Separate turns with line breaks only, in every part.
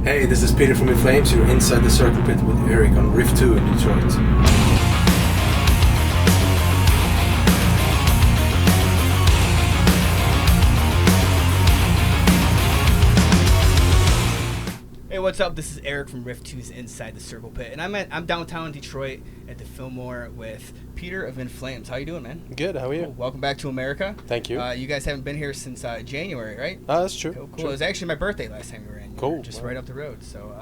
Hey, this is Peter from In Flames. You're inside the circle pit with Erik on Riff2 in Detroit.
Hey, what's up? This is Erik from Riff2's Inside the Circle Pit, and I'm downtown Detroit at the Filmore with Peter of In Flames. How you doing, man?
Good. How are you?
Cool. Welcome back to America.
Thank you.
You guys haven't been here since January, right?
Oh, that's true.
Cool.
True.
It was actually my birthday last time we were in.
Cool.
Just right up the road. So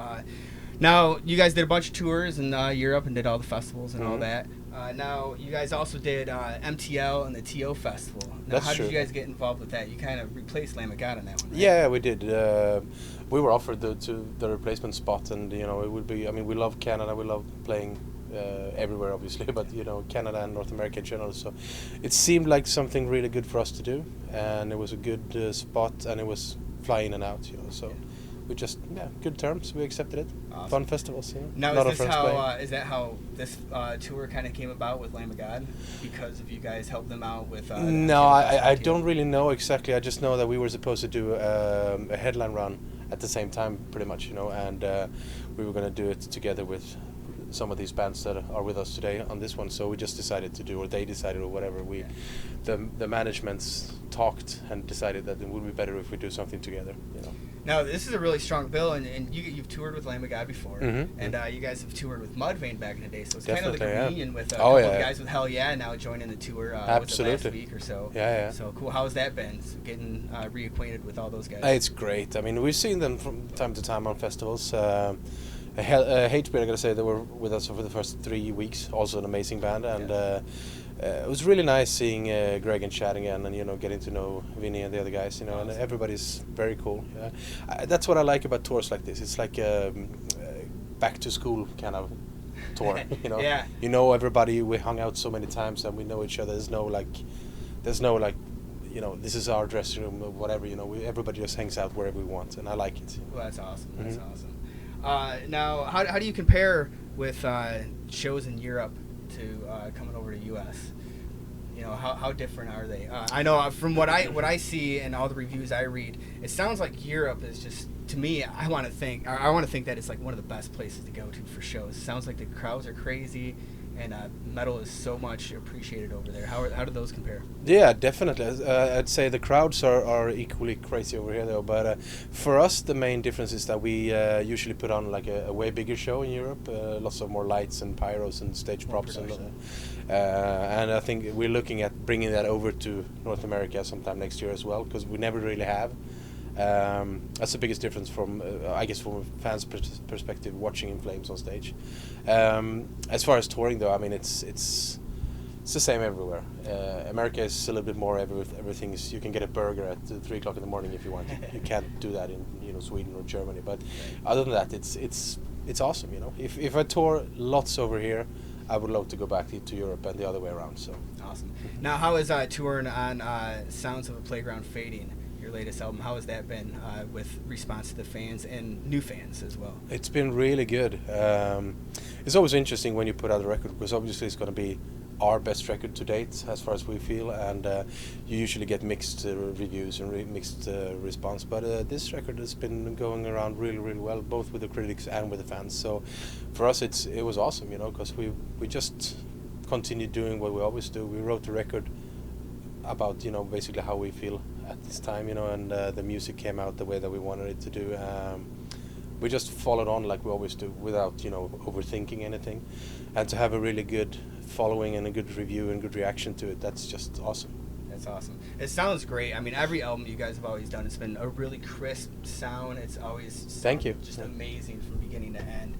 now you guys did a bunch of tours in Europe and did all the festivals and all that. Now you guys also did MTL and the TO Festival. Now,
That's
how
true.
did you guys get involved with that? You kind of replaced Lamb of God on that one, right?
Yeah, we did. We were offered the replacement spot, and it would be. I mean, we love Canada. We love playing everywhere, obviously, but Canada and North America in general. So it seemed like something really good for us to do, and it was a good spot, and it was fly in and out. So we just good terms. We accepted it.
Awesome.
Fun festivals.
Now,
Lot of
is
friends playing.
that how this tour kind of came about with Lamb of God? Because of you guys helped them out with.
No, I don't really know exactly. I just know that we were supposed to do a headline run at the same time, pretty much, and we were going to do it together with some of these bands that are with us today on this one. So we just decided to do, or they decided, or whatever. The managements talked and decided that it would be better if we do something together.
Now, this is a really strong bill, and you've toured with Lamb of God before, and you guys have toured with Mudvayne back in the day, so it's
Definitely,
kind of like a reunion with a
Oh,
couple
yeah,
of guys with Hell Yeah now joining the tour
Absolutely.
with it last week or so.
Yeah.
So cool. How's that been, getting reacquainted with all those guys?
It's great. I mean, we've seen them from time to time on festivals. Hatebreed, I gotta say, they were with us for the first 3 weeks. Also an amazing band, and it was really nice seeing Greg and Chad again, and getting to know Vinny and the other guys. And everybody's very cool. That's what I like about tours like this. It's like a back to school kind of tour.
Yeah.
You know everybody. We hung out so many times, and we know each other. There's no like, this is our dressing room or whatever. Everybody just hangs out wherever we want, and I like it.
Well, that's awesome. That's awesome. Now, how do you compare with shows in Europe to coming over to U.S.? How different are they? I know from what I see and all the reviews I read, it sounds like Europe is just, to me, I want to think that it's like one of the best places to go to for shows. It sounds like the crowds are crazy, and metal is so much appreciated over there. How do those compare?
Yeah, definitely. I'd say the crowds are equally crazy over here, though. But for us, the main difference is that we usually put on like a way bigger show in Europe. Lots of more lights and pyros and stage props, and I think we're looking at bringing that over to North America sometime next year as well, because we never really have. That's the biggest difference from, I guess, from a fan's perspective, watching In Flames on stage. As far as touring, though, I mean, it's the same everywhere. America is a little bit more everything is. You can get a burger at 3 o'clock in the morning if you want. You can't do that in Sweden or Germany. But other than that, it's awesome. If I tour lots over here, I would love to go back to Europe and the other way around. So
awesome. Now, how is touring on Sounds of a Playground Fading, your latest album? How has that been with response to the fans and new fans as well?
It's been really good. It's always interesting when you put out a record, because obviously it's going to be our best record to date as far as we feel, and you usually get mixed reviews and mixed response, but this record has been going around really, really well, both with the critics and with the fans. So for us it was awesome, because we just continued doing what we always do. We wrote the record about basically how we feel at this time, and the music came out the way that we wanted it to do. We just followed on like we always do, without overthinking anything, and to have a really good following and a good review and good reaction to it, that's just awesome.
That's awesome. It sounds great. I mean, every album you guys have always done, it's been a really crisp sound. It's always
Thank you.
Just amazing from beginning to end.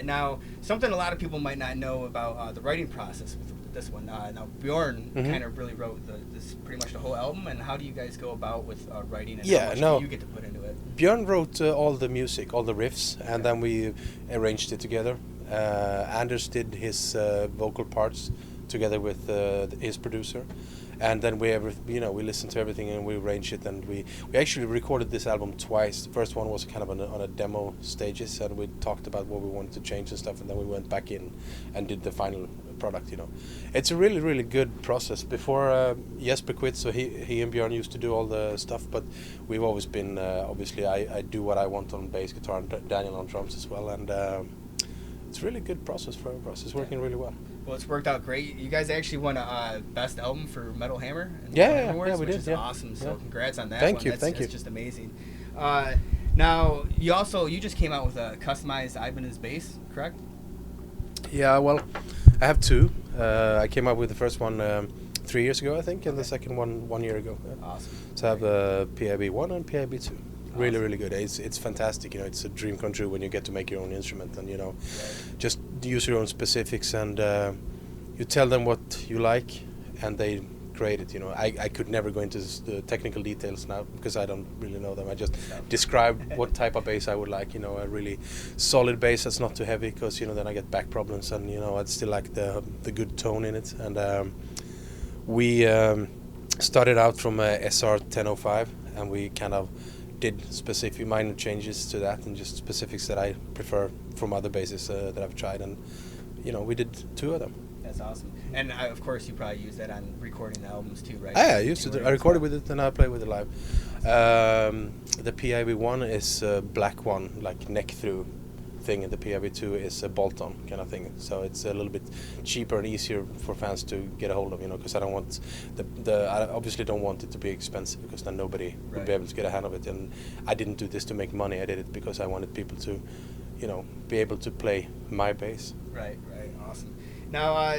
Now, something a lot of people might not know about the writing process with this one. Now, Bjorn kind of really wrote this pretty much the whole album. And how do you guys go about with writing, and how much do you get to put into it?
Bjorn wrote all the music, all the riffs, and then we arranged it together. Anders did his vocal parts together with his producer, and then we we listened to everything and we arranged it, and we actually recorded this album twice. The first one was kind of on a demo stages, and we talked about what we wanted to change and stuff, and then we went back in and did the final product. It's a really, really good process. Before Jesper quit, so he and Björn used to do all the stuff, but we've always been obviously I do what I want on bass guitar and Daniel on drums as well, and it's a really good process for us. It's working really well.
Well, it's worked out great. You guys actually won a best album for Metal Hammer.
Yeah,
Awards,
we
which
did.
is
Yeah.
awesome. So
Yeah.
congrats on that.
Thank
one.
you.
That's just amazing. Now you just came out with a customized Ibanez bass, correct?
Yeah, well, I have two. I came up with the first one 3 years ago, I think, and the second one 1 year ago. Yeah.
Awesome.
So I have PIB 1 and PIB 2. Really,
Awesome.
really good. It's fantastic. It's a dream come true when you get to make your own instrument, and
Right.
just use your own specifics, and you tell them what you like, and they create it. I could never go into the technical details now because I don't really know them. I just describe what type of bass I would like. A really solid bass that's not too heavy, because then I get back problems, and I'd still like the good tone in it. And we started out from a SR 1005, and we kind of did specific minor changes to that, and just specifics that I prefer from other basses that I've tried, and we did two of them.
That's awesome. And of course, you probably use that on recording the albums too, right?
I used to. I recorded with it and I play with it live. The PIB 1 is a black one, like neck through thing, and the PIB 2 is a bolt on kind of thing. So it's a little bit cheaper and easier for fans to get a hold of, because I don't want I obviously don't want it to be expensive, because then nobody would be able to get a hand of it. And I didn't do this to make money. I did it because I wanted people to, be able to play my bass.
Right. Awesome. Now,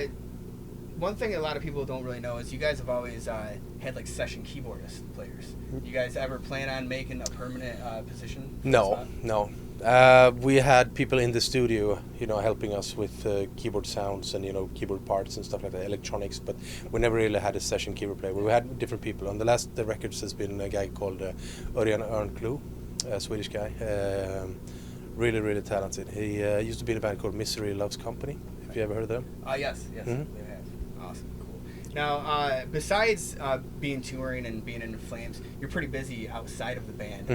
one thing a lot of people don't really know is you guys have always had like session keyboardist players. You guys ever plan on making a permanent position?
No. We had people in the studio, helping us with keyboard sounds and keyboard parts and stuff like that, electronics. But we never really had a session keyboard player. We had different people. On the records has been a guy called Örjan Örnklo, a Swedish guy, really, really talented. He used to be in a band called Misery Loves Company. Have you ever heard of them?
Yes,
Mm-hmm.
they have. Awesome, cool. Now, besides being touring and being in Flames, you're pretty busy outside of the band.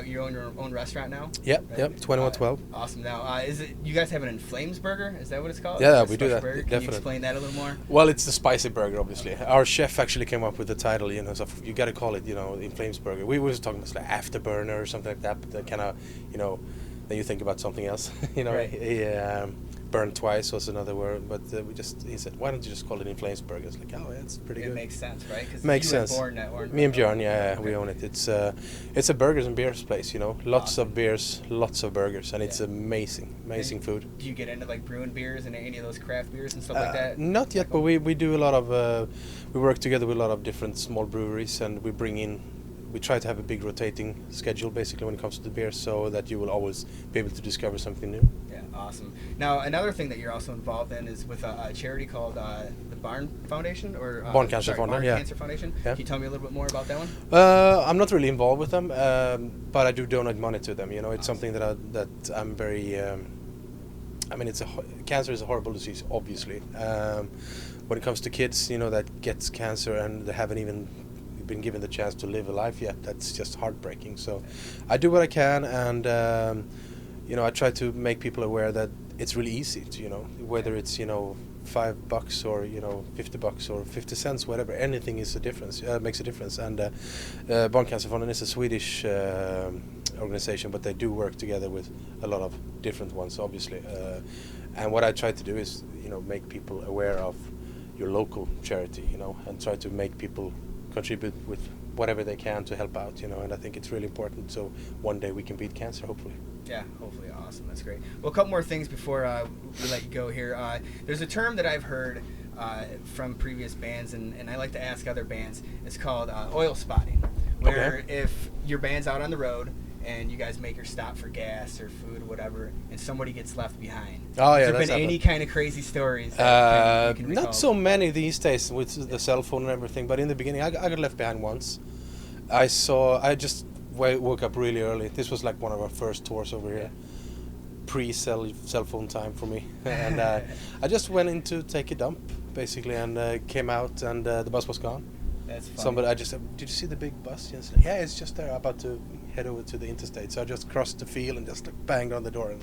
You own your own restaurant now?
Yep,
right?
yep, 2112.
Awesome. Now, you guys have an In Flames burger? Is that what it's called?
Yeah,
A
we do
special
that,
burger? Can
definitely.
you explain that a little more?
Well, it's the spicy burger, obviously. Okay. Our chef actually came up with the title, so you got to call it, In Flames burger. We were talking about like afterburner or something like that, but that kind of, then you think about something else.
Right.
Burn twice was another word, but he said, why don't you just call it In Flames burger? It's like, oh, yeah, it's pretty good.
It makes sense, right? 'Cause
Makes
you were
sense.
born at
Me and Björn,
Okay.
we own it. It's a burgers and beers place, Lots
Awesome.
of beers, lots of burgers, and it's
Yeah.
amazing food.
Do you get into like brewing beers and any of those craft beers and stuff like that?
Not yet, but we do a lot of we work together with a lot of different small breweries, and we try to have a big rotating schedule basically when it comes to the beer, so that you will always be able to discover something new.
Yeah, awesome. Now, another thing that you're also involved in is with a charity called the Barn Foundation, or
Barn Cancer Fund,
Barn
yeah.
Cancer Foundation.
Yeah.
Can you tell me a little bit more about that one?
I'm not really involved with them, but I do donate money to them. It's something that I'm very. Cancer is a horrible disease, obviously. When it comes to kids, that gets cancer and they haven't even been given the chance to live a life yet, that's just heartbreaking. So I do what I can, and I try to make people aware that it's really easy to, whether it's $5 or $50 or 50 cents, whatever, anything is a difference, makes a difference. And Barn Cancer Fund is a Swedish organization, but they do work together with a lot of different ones, obviously. And what I try to do is make people aware of your local charity, and try to make people contribute with whatever they can to help out, and I think it's really important, so one day we can beat cancer, hopefully.
Yeah, hopefully. Awesome. That's great. Well, a couple more things before we let you go here. There's a term that I've heard from previous bands, and I like to ask other bands. It's called oil spotting, where if your band's out on the road and you guys make your stop for gas or food or whatever, and somebody gets left behind.
Oh, yeah,
Has there
that's
been any
happened.
kind of crazy stories that you can recall?
Not so many these days with the cell phone and everything, but in the beginning I got left behind once. I just woke up really early. This was like one of our first tours over here. pre-cell cell phone time for me, and I just went in to take a dump basically, and came out, and the bus was gone.
That's funny.
Somebody, I just said, "Did you see the big bus?" Yes. Yeah, it's just there, about to head over to the interstate. So I just crossed the field and just like banged on the door, and,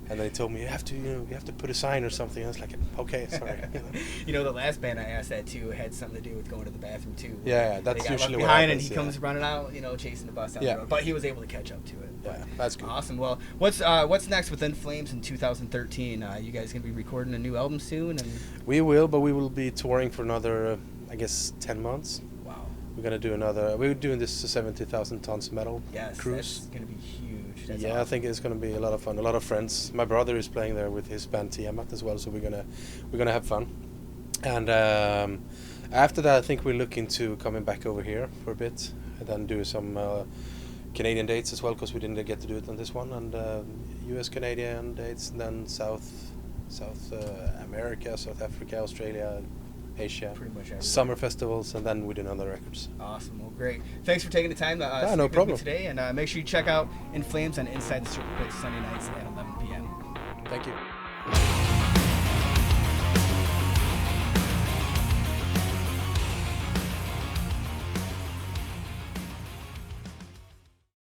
and they told me you have to put a sign or something. I was like, okay, sorry.
The last band I asked that too had something to do with going to the bathroom too.
Yeah, that's usually what
behind,
happens,
and he comes running out, chasing the bus down
Yeah.
the road. But he was able to catch up to it.
Yeah, that's good.
Awesome. Well, what's next with In Flames in 2013? You guys gonna be recording a new album soon? And
We will, but we will be touring for another, I guess, 10 months.
wow.
We're gonna do another. We're doing this 70,000 tons metal
Yes,
cruise.
that's gonna be huge. That's
Yeah,
awesome.
I think it's gonna be a lot of fun. A lot of friends. My brother is playing there with his band Tiamat as well, so we're gonna have fun. And after that, I think we're looking to coming back over here for a bit, and then do some Canadian dates as well, because we didn't get to do it on this one, and U.S. Canadian dates, and then South America, South Africa, Australia, Asia,
Pretty much everywhere.
summer festivals, and then we do other records.
Awesome. Well, great. Thanks for taking the time to
no
speak with me
problem.
today, and make sure you check out In Flames on Inside the Circle Pit Sunday nights at 11 p.m.
Thank you.